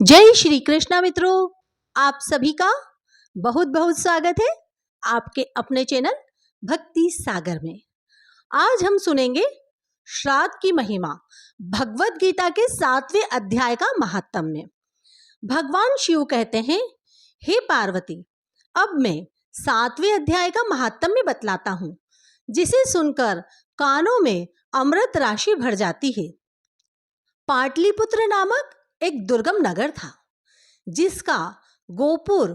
जय श्री कृष्णा मित्रों, आप सभी का बहुत बहुत स्वागत है आपके अपने चैनल भक्ति सागर में। आज हम सुनेंगे श्राद्ध की महिमा, भगवत गीता के 7वें अध्याय का महात्म्य। भगवान शिव कहते हैं, हे पार्वती, अब मैं 7वें अध्याय का महात्म्य बतलाता हूँ, जिसे सुनकर कानों में अमृत राशि भर जाती है। पाटलिपुत्र नामक एक दुर्गम नगर था, जिसका गोपुर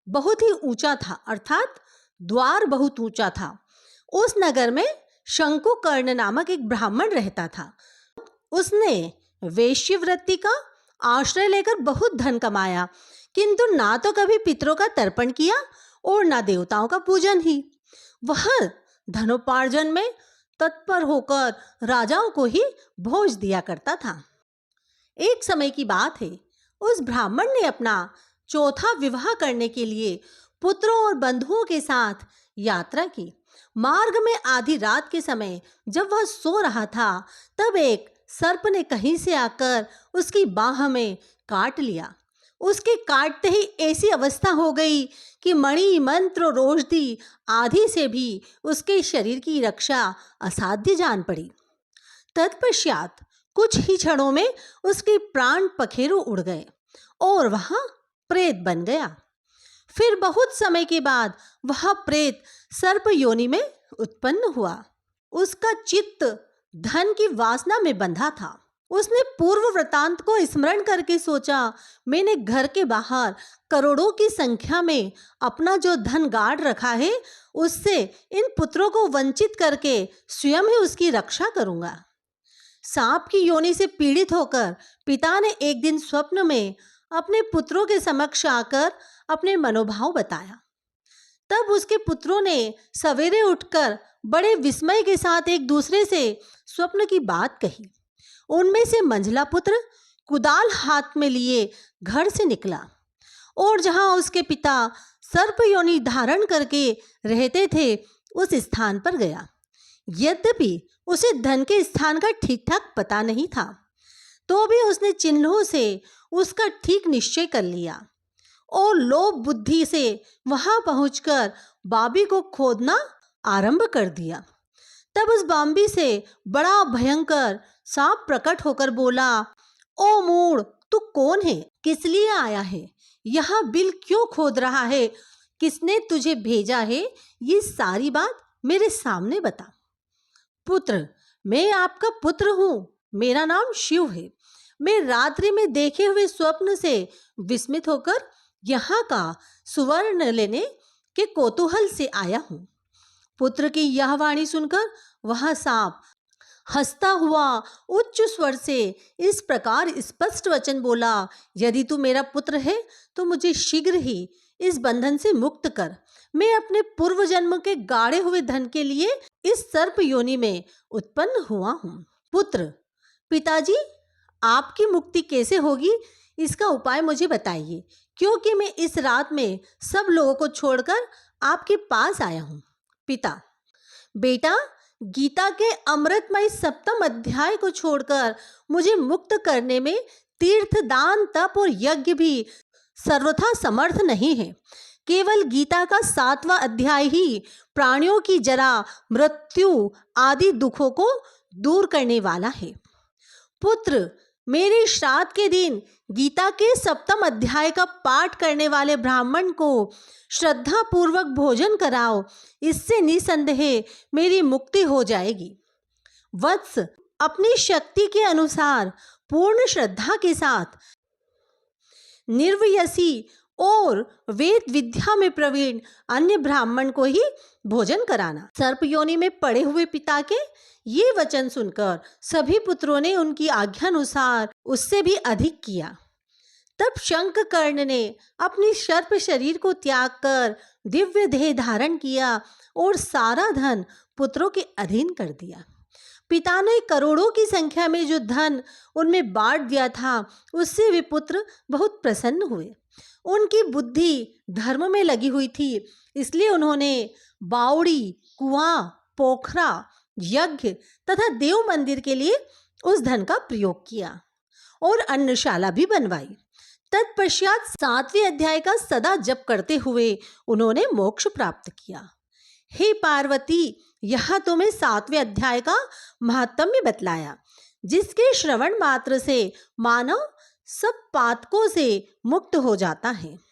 बहुत ही ऊंचा था, अर्थात द्वार बहुत ऊंचा था। उस नगर में शंकुकर्ण नामक एक ब्राह्मण रहता था। उसने वेश्यवृत्ति का आश्रय लेकर बहुत धन कमाया, किंतु ना तो कभी पितरों का तर्पण किया और ना देवताओं का पूजन ही। वह धनोपार्जन में तत्पर होकर राजाओं को ही भोज दिया करता था। एक समय की बात है, उस ब्राह्मण ने अपना चौथा विवाह करने के लिए पुत्रों और बंधुओं के साथ यात्रा की। मार्ग में आधी रात के समय जब वह सो रहा था, तब एक सर्प ने कहीं से आकर उसकी बाह में काट लिया। उसके काटते ही ऐसी अवस्था हो गई कि मणि मंत्र और औषधि आदि से भी उसके शरीर की रक्षा असाध्य जान पड़ी। तत्पश्चात कुछ ही क्षणों में उसके प्राण पखेरु उड़ गए और वह प्रेत बन गया। फिर बहुत समय के बाद वह प्रेत सर्प योनि में उत्पन्न हुआ। उसका चित्त धन की वासना में बंधा था। उसने पूर्व वृतांत को स्मरण करके सोचा, मैंने घर के बाहर करोड़ों की संख्या में अपना जो धन गाड़ रखा है, उससे इन पुत्रों को वंचित करके स्वयं ही उसकी रक्षा करूंगा। सांप की योनि से पीड़ित होकर पिता ने एक दिन स्वप्न में अपने पुत्रों के समक्ष आकर अपने मनोभाव बताया। तब उसके पुत्रों ने सवेरे उठकर बड़े विस्मय के साथ एक दूसरे से स्वप्न की बात कही। उनमें से मंझला पुत्र कुदाल हाथ में लिए घर से निकला और जहां उसके पिता सर्प योनि धारण करके रहते थे, उस स्थान पर गया। यद्यपि उसे धन के स्थान का ठीक ठाक पता नहीं था, तो भी उसने चिन्हों से उसका ठीक निश्चय कर लिया और लोभ बुद्धि से वहां पहुंचकर बाबी को खोदना आरंभ कर दिया। तब उस बांबी से बड़ा भयंकर सांप प्रकट होकर बोला, ओ मूढ़, तू कौन है? किस लिए आया है? यहाँ बिल क्यों खोद रहा है? किसने तुझे भेजा है? ये सारी बात मेरे सामने बता। पुत्र, मैं आपका पुत्र हूँ, मेरा नाम शिव है। मैं रात्रि में देखे हुए स्वप्न से विस्मित होकर यहाँ का सुवर्ण लेने के कौतूहल से आया हूँ। पुत्र की यह वाणी सुनकर वह सांप हंसता हुआ उच्च स्वर से इस प्रकार स्पष्ट वचन बोला, यदि तू मेरा पुत्र है तो मुझे शीघ्र ही इस बंधन से मुक्त कर। मैं अपने पूर्व जन्म के गाड़े हुए धन के लिए इस सर्प योनि में उत्पन्न हुआ हूँ। पुत्र, पिताजी, आपकी मुक्ति कैसे होगी, इसका उपाय मुझे बताइए, क्योंकि मैं इस रात में सब लोगों को छोड़कर आपके पास आया हूँ। पिता, बेटा, गीता के अमृतमय 7वें अध्याय को छोड़कर मुझे मुक्त करने में तीर्थ, दान, तप और यज्ञ भी सर्वथा समर्थ नहीं है। केवल गीता का 7वां अध्याय ही प्राणियों की जरा, मृत्यु आदि दुखों को दूर करने वाला है। पुत्र, मेरे श्राद्ध के दिन गीता के 7वें अध्याय का पाठ करने वाले ब्राह्मण को श्रद्धा पूर्वक भोजन कराओ, इससे निसंदेह मेरी मुक्ति हो जाएगी। वत्स, अपनी शक्ति के अनुसार पूर्ण श्रद्धा के साथ निर्वयसी और वेद विद्या में प्रवीण अन्य ब्राह्मण को ही भोजन कराना। सर्प योनि में पड़े हुए पिता के ये वचन सुनकर सभी पुत्रों ने उनकी आज्ञानुसार उससे भी अधिक किया। तब शंखकर्ण ने अपनी सर्प शरीर को त्याग कर दिव्य देह धारण किया और सारा धन पुत्रों के अधीन कर दिया। पिता ने करोड़ों की संख्या में जो धन उनमें बांट दिया था, उससे वे पुत्र बहुत प्रसन्न हुए। उनकी बुद्धि धर्म में लगी हुई थी, इसलिए उन्होंने बावड़ी, कुआं, पोखरा, यज्ञ तथा देव मंदिर के लिए उस धन का प्रयोग किया और अन्नशाला भी बनवाई। तत्पश्चात 7वें अध्याय का सदा जप करते हुए उन्होंने मोक्ष प्राप्त किया। हे पार्वती, यह तुम्हें 7वें अध्याय का महात्म्य बतलाया, जिसके श्रवण मात्र से मानव सब पातकों से मुक्त हो जाता है।